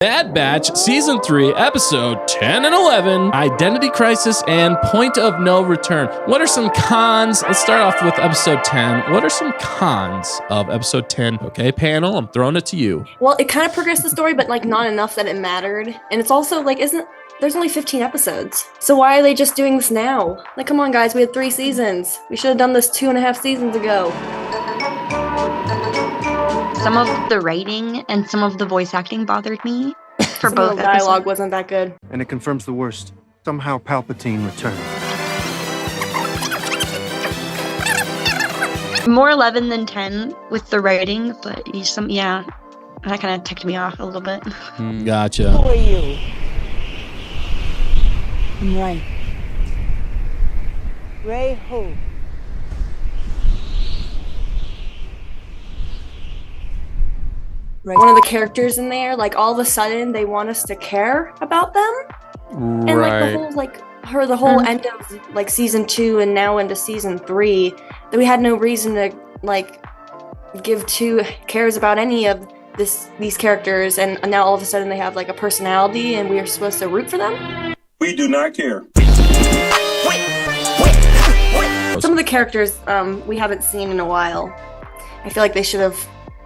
Bad Batch Season 3, Episode 10 and 11, Identity Crisis and Point of No Return. What are some cons? Let's start off with Episode 10. What are some cons of Episode 10? Okay, panel, I'm throwing it to you. Well, it kind of progressed the story, but like not enough that it mattered. And it's also like, there's only 15 episodes. So why are they just doing this now? Like, come on, guys, we had 3 seasons. We should have done this 2.5 seasons ago. Some of the writing and some of the voice acting bothered me for Some both of the dialogue episodes. wasn't that good. And it confirms the worst. Somehow Palpatine returned. More 11 than 10 with the writing, but that kind of ticked me off a little bit. Gotcha. Who are you? I'm Ray. Ray who? One of the characters in there, like all of a sudden they want us to care about them. And like the whole end of like season 2 and now into season 3, that we had no reason to like give 2 cares about any of these characters, and now all of a sudden they have like a personality and we are supposed to root for them. We do not care. Some of the characters we haven't seen in a while. I feel like they should have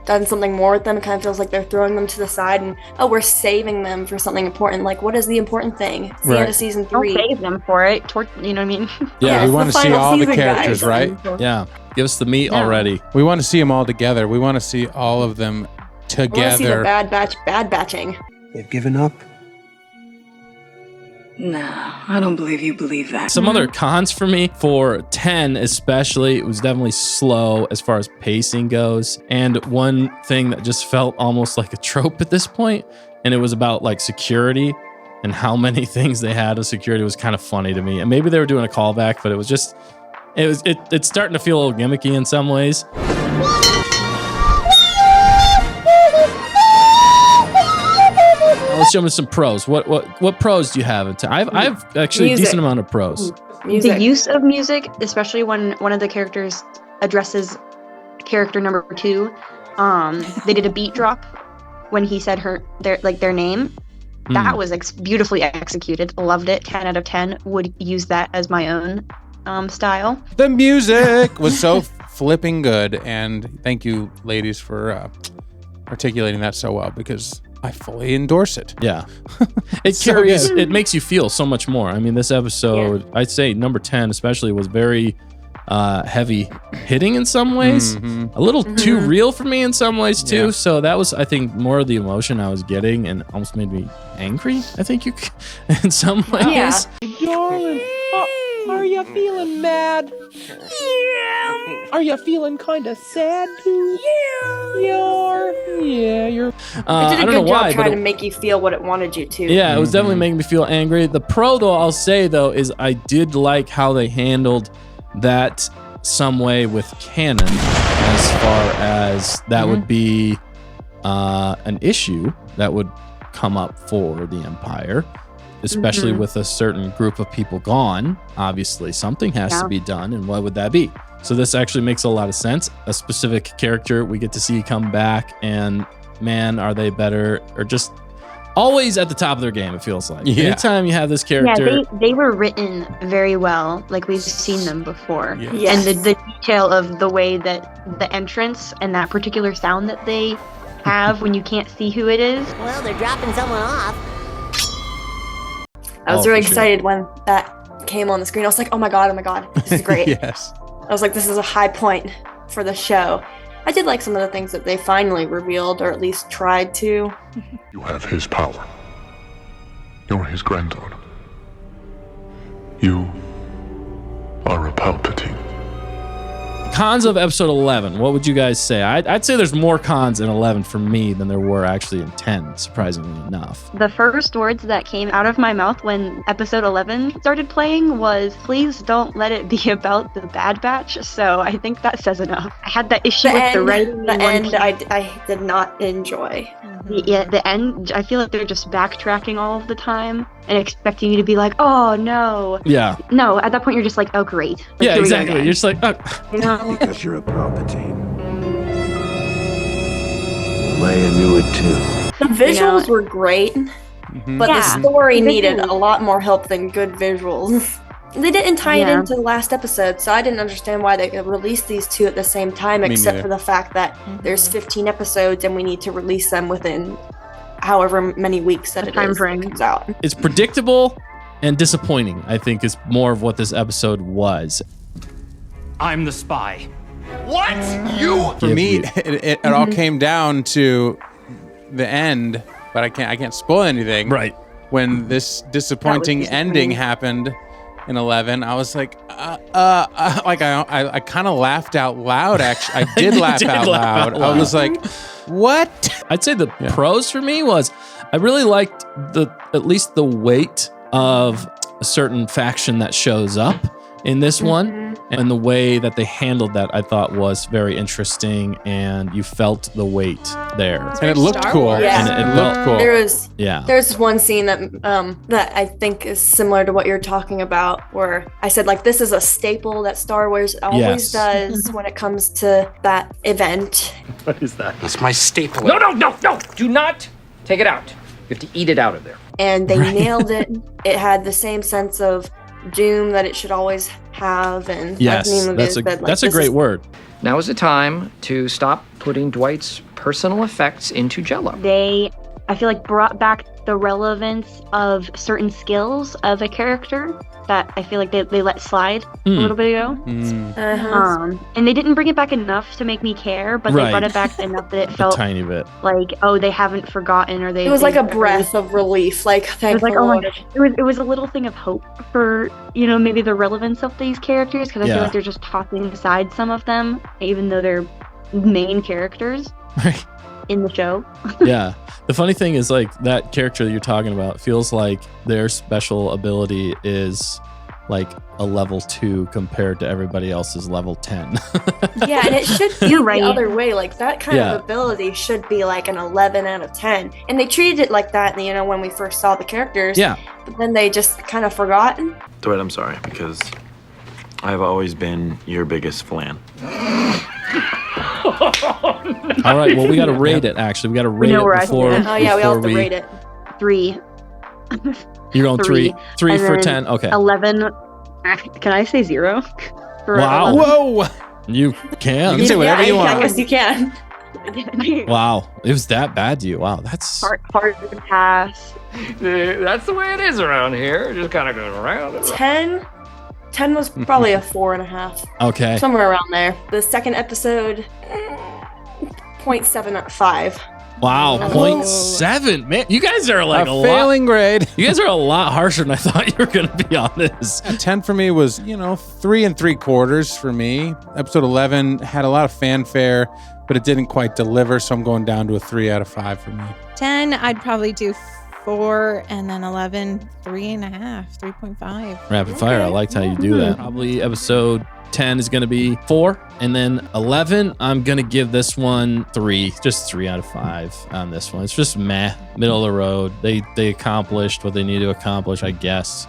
done something more with them. It kind of feels like they're throwing them to the side and, we're saving them for something important. Like, what is the important thing? It's the end of season 3. Don't save them for it. You know what I mean? Yeah, we want to see all the characters, guys. right? Yeah, give us the meat already. We want to see them all together. We want to see all of them together. I want to see the bad batching. They've given up. No, I don't believe you believe that. Some other cons for me, for 10 especially, it was definitely slow as far as pacing goes. And one thing that just felt almost like a trope at this point, and it was about like security and how many things they had of security was kind of funny to me. And maybe they were doing a callback, but it was just, it's starting to feel a little gimmicky in some ways. Let's jump into some pros. What pros do you have? I've actually a decent amount of pros. The use of music, especially when one of the characters addresses character number 2, they did a beat drop when he said their name. That was beautifully executed. Loved it. 10 out of 10. Would use that as my own style. The music was so flipping good, and thank you, ladies, for articulating that so well, because I fully endorse it. Yeah. It makes you feel so much more. I mean, this episode, I'd say number 10 especially, was very heavy hitting in some ways. A little too real for me in some ways too. Yeah. So that was, I think, more of the emotion I was getting, and almost made me angry, I think in some ways. Yeah. Darling, are you feeling mad? Yeah. Are you feeling kind of sad too? Yeah. You're. It did a good job trying to make you feel what it wanted you to. Yeah, it was definitely making me feel angry. The pro, though, I'll say, though, is I did like how they handled that some way with canon, as far as that would be an issue that would come up for the Empire, especially with a certain group of people gone. Obviously, something has to be done, and what would that be? So this actually makes a lot of sense. A specific character we get to see come back, and man, are they better, or just always at the top of their game, it feels like. Yeah. Anytime you have this character. Yeah, they were written very well, like we've seen them before. Yeah. Yes. And the detail of the way that the entrance and that particular sound that they have when you can't see who it is. Well, they're dropping someone off. I was really excited when that came on the screen. I was like, oh my god, this is great. Yes. I was like, this is a high point for the show. I did like some of the things that they finally revealed, or at least tried to. You have his power. You're his granddaughter. You are a Palpatine. Cons of episode 11. What would you guys say? I'd say there's more cons in 11 for me than there were actually in 10, surprisingly enough. The first words that came out of my mouth when episode 11 started playing was, please don't let it be about the Bad Batch. So I think that says enough. I had that issue with the writing. The end, I did not enjoy. The end, I feel like they're just backtracking all of the time and expecting you to be like, oh no. Yeah. No, at that point you're just like, oh great. Like, yeah, exactly. You're just like, oh. You know? Because you're a Palpatine. Leia knew it too. The visuals were great, but the story needed a lot more help than good visuals. They didn't tie it into the last episode, so I didn't understand why they released these two at the same time, except for the fact that there's 15 episodes and we need to release them within however many weeks that it comes out. It's predictable and disappointing, I think, is more of what this episode was. I'm the spy. What? You? For me, it all came down to the end, but I can't spoil anything. Right. When this disappointing ending happened in 11, I was like, I kind of laughed out loud. Actually, I did laugh out loud. I was like, what? I'd say the pros for me was I really liked at least the weight of a certain faction that shows up in this one, and the way that they handled that I thought was very interesting, and you felt the weight there. And it looked cool. Yeah. And it looked cool. There's one scene that that I think is similar to what you're talking about, where I said, like, this is a staple that Star Wars always does when it comes to that event. What is that? It's my staple. No! Do not take it out. You have to eat it out of there. And they nailed it. It had the same sense of doom that it should always have, and that's a great word. Now is the time to stop putting Dwight's personal effects into Jello. They, I feel like, brought back the relevance of certain skills of a character that I feel like they let slide a little bit ago. And they didn't bring it back enough to make me care, but they brought it back enough that it felt a tiny bit like, oh, they haven't forgotten, or they. It was like a breath of relief. Like, thank like, oh my gosh, it was a little thing of hope for maybe the relevance of these characters, because I feel like they're just tossing aside some of them, even though they're main characters. Right. In the show. Yeah. The funny thing is, like, that character that you're talking about feels like their special ability is like a level 2 compared to everybody else's level 10. Yeah, and it should be the other way. Like, that kind of ability should be like an 11 out of 10. And they treated it like that, when we first saw the characters. Yeah. But then they just kind of forgotten. Dwight, I'm sorry, because I've always been your biggest fan. All right, well, we got to rate it, actually. We got to rate it before. Oh, yeah, we all have to rate it. 3. You're going 3. 3 for 10. Okay. 11. Can I say 0? Wow. 11? Whoa. You can. You can say whatever you want. I guess you can. Wow. It was that bad to you. Wow. That's hard to pass. That's the way it is around here. It just kind of goes around. 10 was probably a 4.5. Okay. Somewhere around there. The second episode, 0.75. Wow, 0.7. Man, you guys are like a failing grade. You guys are a lot harsher than I thought you were going to be on this. 10 for me was, 3 3/4 for me. Episode 11 had a lot of fanfare, but it didn't quite deliver, so I'm going down to a 3 out of 5 for me. 10, I'd probably do 4, and then 11, 3.5, 3.5. Rapid fire. I liked how you do that. Probably episode 10 is going to be 4, and then 11, I'm going to give this one 3, just 3 out of 5 on this one. It's just meh, middle of the road. They accomplished what they needed to accomplish, I guess.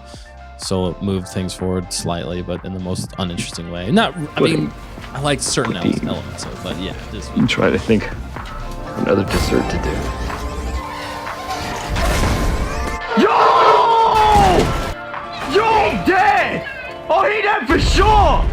So it moved things forward slightly, but in the most uninteresting way. I like certain elements of it, but yeah. I'm trying to think of another dessert to do. Yo, dead! Oh, he dead for sure!